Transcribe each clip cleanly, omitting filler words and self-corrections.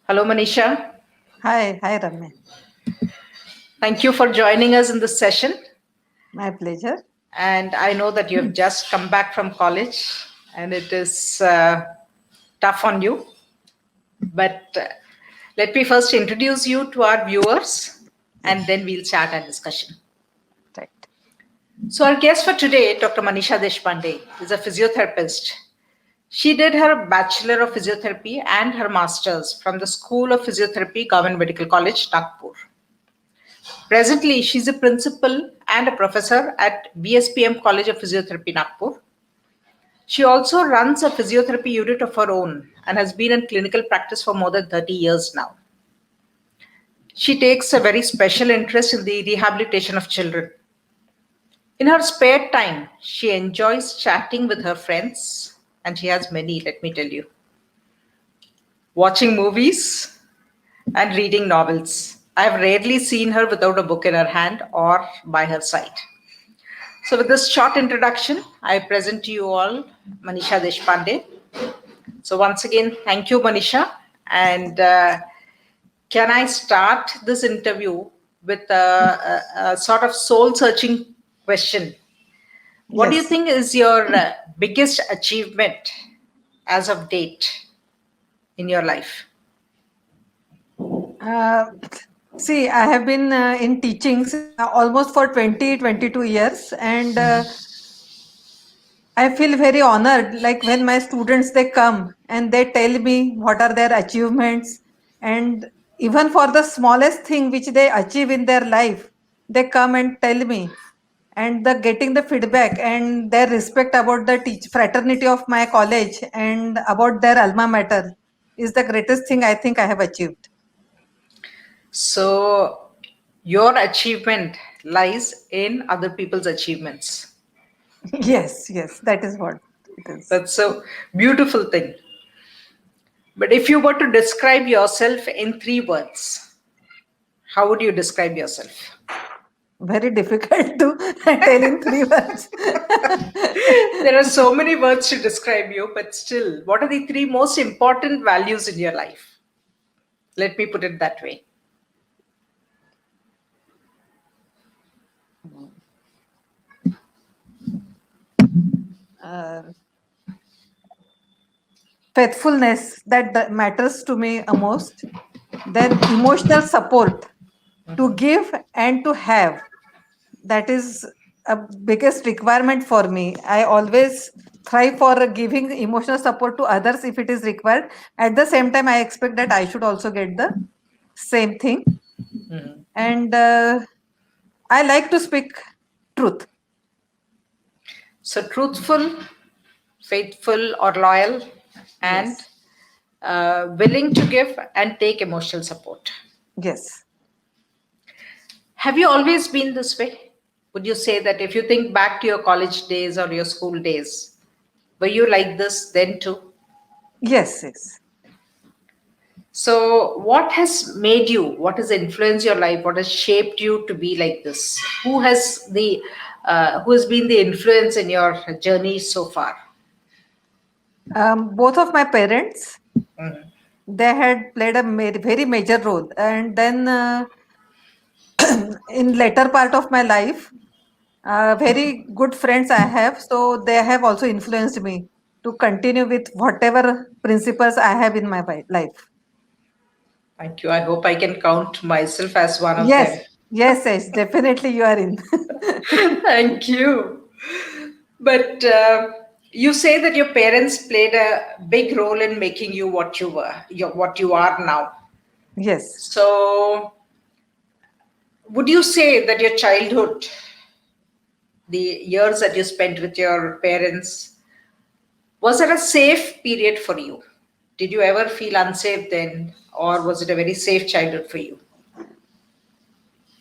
Hello, Manisha. Hi, Ramya. Thank you for joining us in this session. My pleasure. And I know that you have just come back from college and it is tough on you. But let me first introduce you to our viewers and Yes, then we'll start our discussion. right. So, our guest for today, Dr. Manisha Deshpande, is a physiotherapist. She did her Bachelor of Physiotherapy and her Master's from the School of Physiotherapy, Government Medical College, Nagpur. Presently, she's a principal and a professor at BSPM College of Physiotherapy, Nagpur. She also runs a physiotherapy unit of her own and has been in clinical practice for more than 30 years now. She takes a very special interest in the rehabilitation of children. In her spare time, she enjoys chatting with her friends, and she has many, let me tell you, watching movies and reading novels. I have rarely seen her without a book in her hand or by her side. So, with this short introduction, I present to you all Manisha Deshpande. So, once again, thank you, Manisha. And can I start this interview with a sort of soul searching question? What do you Yes. think is your biggest achievement as of date in your life? Uh, See, I have been in teachings almost for 22 years, and I feel very honored. Like when my students they come and they tell me what are their achievements, and even for the smallest thing which they achieve in their life, they come and tell me. And the getting the feedback and their respect about the fraternity of my college and about their alma mater is the greatest thing I think I have achieved. So, your achievement lies in other people's achievements. Yes, that is what it is. That's a beautiful thing. But if you were to describe yourself in 3 words, how would you describe yourself? Very difficult to tell in 3 words. There are so many words to describe you, but still, what are the 3 most important values in your life? Let me put it that way. uh, Faithfulness that matters to me most, then emotional support to give and to have, that is a biggest requirement for me. I always thrive for giving emotional support to others if it is required. At the same time, I expect that I should also get the same thing. And I like to speak truth. So, truthful, faithful, or loyal, and Yes, willing to give and take emotional support. yes. Have you always been this way? Would you say that if you think back to your college days or your school days, were you like this then too? Yes. So, what has made you? What has influenced your life? What has shaped you to be like this? Who has been the influence in your journey so far? Both of my parents, they had played a very major role. And then in later part of my life, very good friends I have, so they have also influenced me to continue with whatever principles I have in my life. Thank you. I hope I can count myself as one of Yes, them. yes, definitely you are in. Thank you. But you say that your parents played a big role in making you what you were, what you are now. Yes. So, would you say that your childhood, the years that you spent with your parents, was it a safe period for you? Did you ever feel unsafe then, or was it a very safe childhood for you?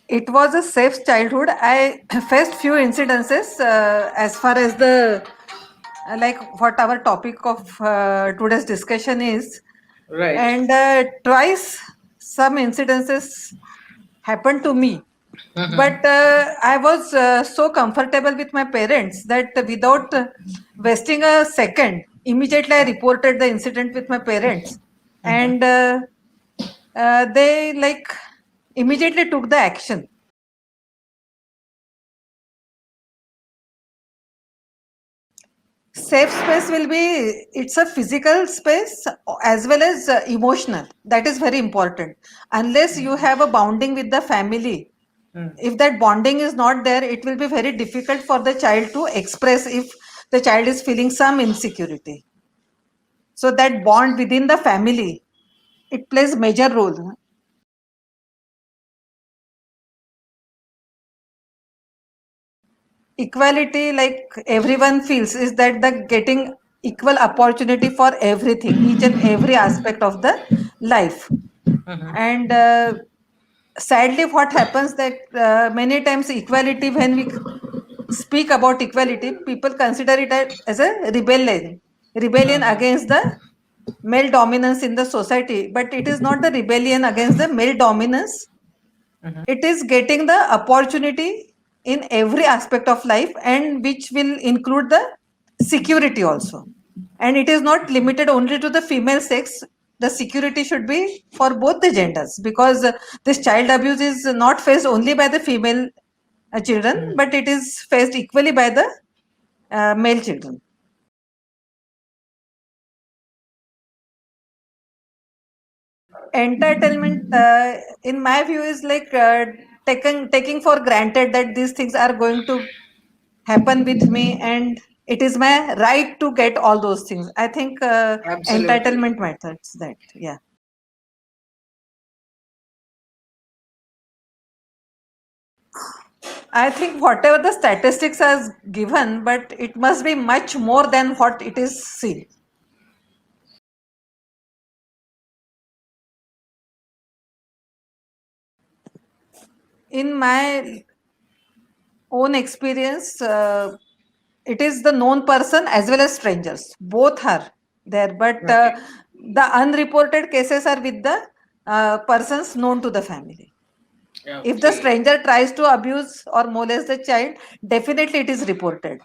It was a safe childhood. I faced few incidences as far as the like what our topic of today's discussion is, Right. and twice some incidences happened to me. But I was so comfortable with my parents that without wasting a second, immediately I reported the incident with my parents. And they like immediately took the action. Safe space will be, it's a physical space as well as emotional. That is very important. Unless you have a bonding with the family, if that bonding is not there, it will be very difficult for the child to express if the child is feeling some insecurity. So that bond within the family, it plays major role. Equality, like everyone feels, is that the getting equal opportunity for everything, each and every aspect of the life. And sadly, what happens that many times equality, when we speak about equality, people consider it as a rebellion against the male dominance in the society. But it is not the rebellion against the male dominance. It is getting the opportunity in every aspect of life, and which will include the security also. And it is not limited only to the female sex. The security should be for both the genders, because this child abuse is not faced only by the female children, but it is faced equally by the male children. Entitlement, in my view, is like taking for granted that these things are going to happen with me, and it is my right to get all those things. I think Absolutely. entitlement methods that, yeah. I think whatever the statistics are given, but it must be much more than what it is seen. In my own experience, it is the known person as well as strangers. Both are there, but the unreported cases are with the persons known to the family. If the stranger tries to abuse or molest the child, definitely it is reported.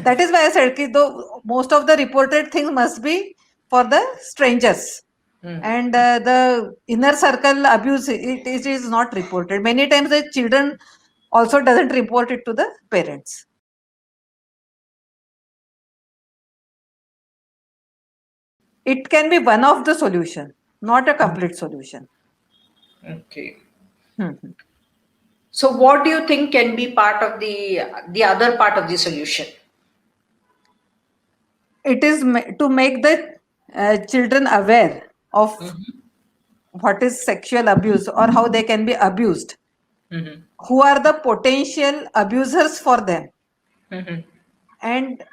That is why I said though most of the reported things must be for the strangers. And the inner circle abuse, it is not reported. Many times the children also doesn't report it to the parents. It can be one of the solution, not a complete solution. Okay. Mhm. So what do you think can be part of the other part of the solution? It is to make the children aware of what is sexual abuse or how they can be abused, who are the potential abusers for them, and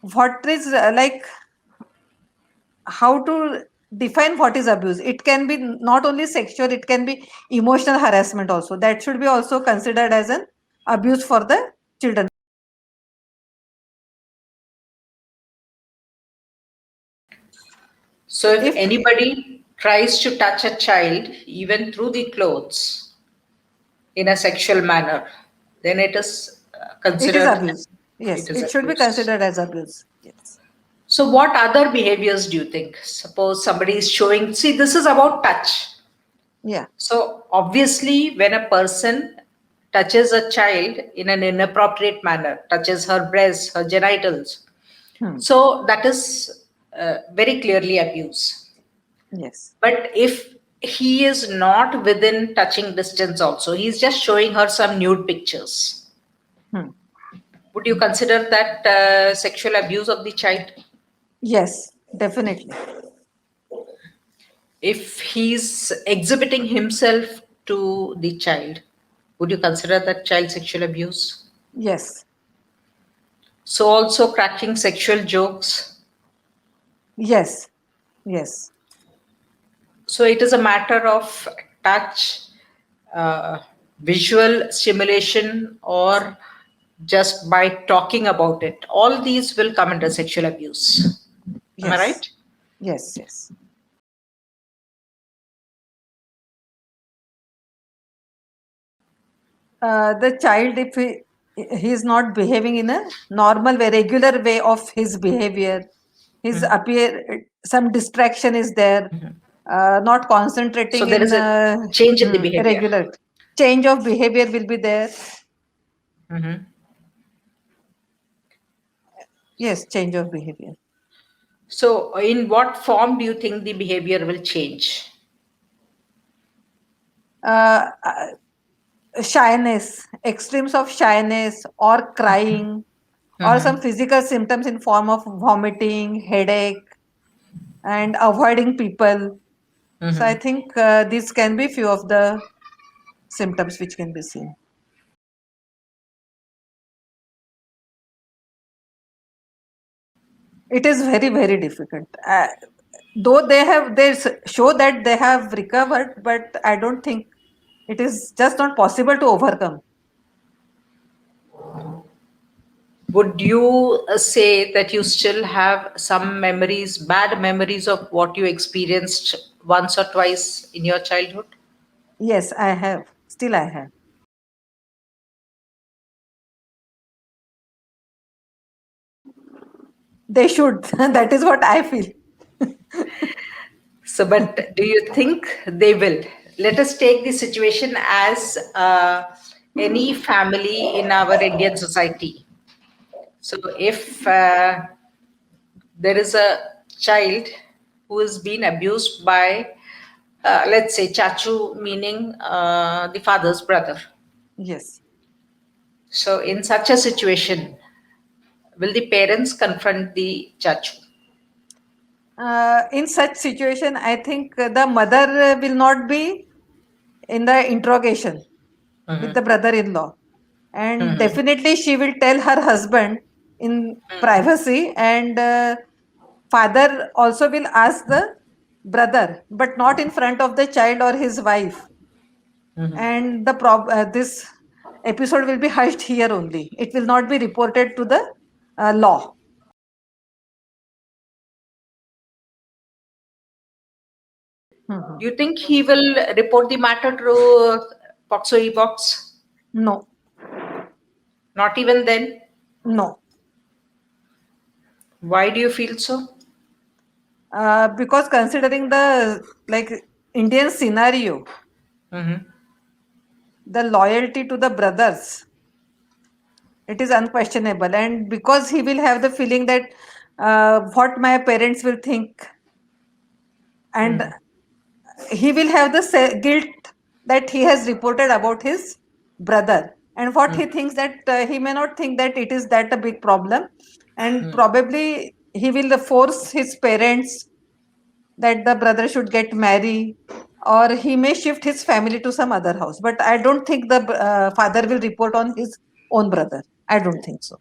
what is like how to define what is abuse. It can be not only sexual, it can be emotional harassment also. That should be also considered as an abuse for the children. So if If anybody tries to touch a child, even through the clothes, in a sexual manner, then it is it is considered, abuse, yes, it is it should be abuse. considered as abuse. Yes. So what other behaviors do you think? Suppose somebody is showing, see, this is about touch. Yeah. So obviously, when a person touches a child in an inappropriate manner, touches her breasts, her genitals, Hmm. so that is very clearly abuse. Yes. But if he is not within touching distance, also, he's just showing her some nude pictures. Hmm. Would you consider that sexual abuse of the child? Yes, definitely. If he's exhibiting himself to the child, would you consider that child sexual abuse? Yes. So, also cracking sexual jokes. Yes. Yes. So, it is a matter of touch, uh, visual stimulation, or just by talking about it. All these will come under sexual abuse. Am I Yes. right? Yes. Yes. The child, if he is not behaving in a normal way, regular way of his behavior, his appear, some distraction is there, not So concentrating there is in a change in the behavior. regular change of behavior will be there. Mhm. Yes, change of behavior. So, in what form do you think the behavior will change? Uh, Shyness, extremes of shyness or crying, or some Mhm. physical symptoms in form of vomiting, headache, and avoiding people. So I Mhm. think these can be few of the symptoms which can be seen. It is very, very difficult. Though show that they have recovered, but I don't think it is just not possible to overcome. Would you say that you still have some memories, bad memories of what you experienced once or twice in your childhood? Yes, I have. Still, I have. They should. That is what I feel. So, but do you think they will? Let us take the situation as any family in our Indian society. So, if there is a child who is being abused by, let's say, Chachu, meaning the father's brother. Yes. So, in such a situation, will the parents confront the Chachu? In such situation, I think the mother will not be in the interrogation with the Mhm. brother-in-law, and Mhm. definitely she will tell her husband in privacy, and father also will ask the brother, but not in front of the child or his wife. Mhm. And this episode will be hushed here only. It will not be reported to the law. Do Mhm. you think he will report the matter to Poxo Box? No, Not even then. no. Why do you feel so? Because considering the like Indian scenario, Mhm. the loyalty to the brothers, it is unquestionable, and because he will have the feeling that what my parents will think, and Mhm. he will have the guilt that he has reported about his brother, and what he thinks that he may not think that it is that a big problem, and Mhm. probably he will force his parents that the brother should get married, or he may shift his family to some other house, but I don't think the father will report on his own brother. I don't think so.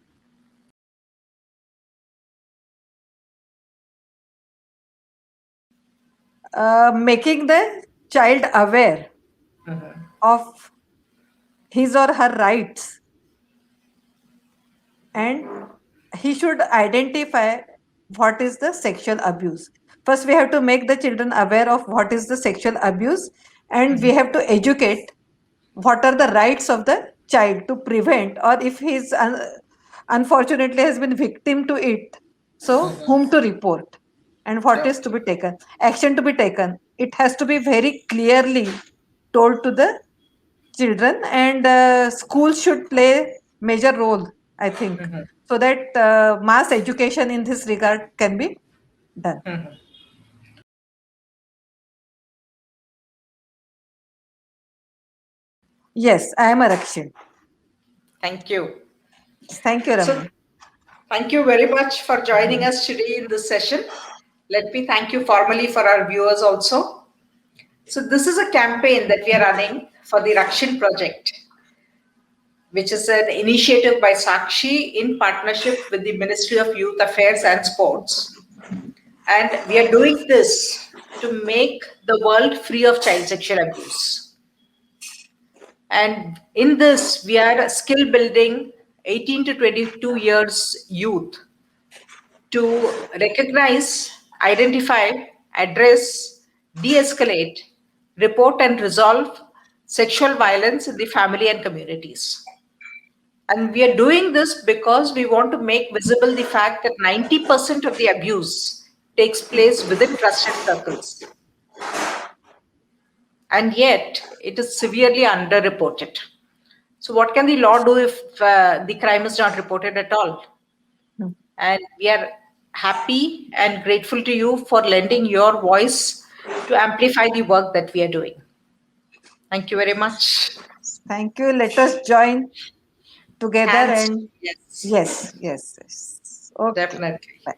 Making the child aware of his or her rights, and he should identify what is the sexual abuse. First we have to make the children aware of what is the sexual abuse, and we have to educate what are the rights of the child to prevent, or if he is unfortunately has been victim to it, so whom to report and what is to Okay. be taken, action to be taken. It has to be very clearly told to the children, and schools should play major role, I think, Mhm. so that mass education in this regard can be done. Mhm. Yes, I am a Rakshin. Thank you. Thank you, So, Ramani. thank you very much for joining us today in this session. Let me thank you formally for our viewers also. So, this is a campaign that we are running for the Rakshin Project, which is an initiative by Sakshi in partnership with the Ministry of Youth Affairs and Sports. And we are doing this to make the world free of child sexual abuse. And in this, we are skill building 18 to 22 years youth to recognize, identify, address, de escalate, report, and resolve sexual violence in the family and communities. And we are doing this because we want to make visible the fact that 90% of the abuse takes place within trusted circles. and yet it is severely underreported. So, what can the law do if the crime is not reported at all? Hmm. And we are happy and grateful to you for lending your voice to amplify the work that we are doing. Thank you very much. Thank you. Let us join together Hands, and yes, yes, yes, yes. Okay. definitely. Bye.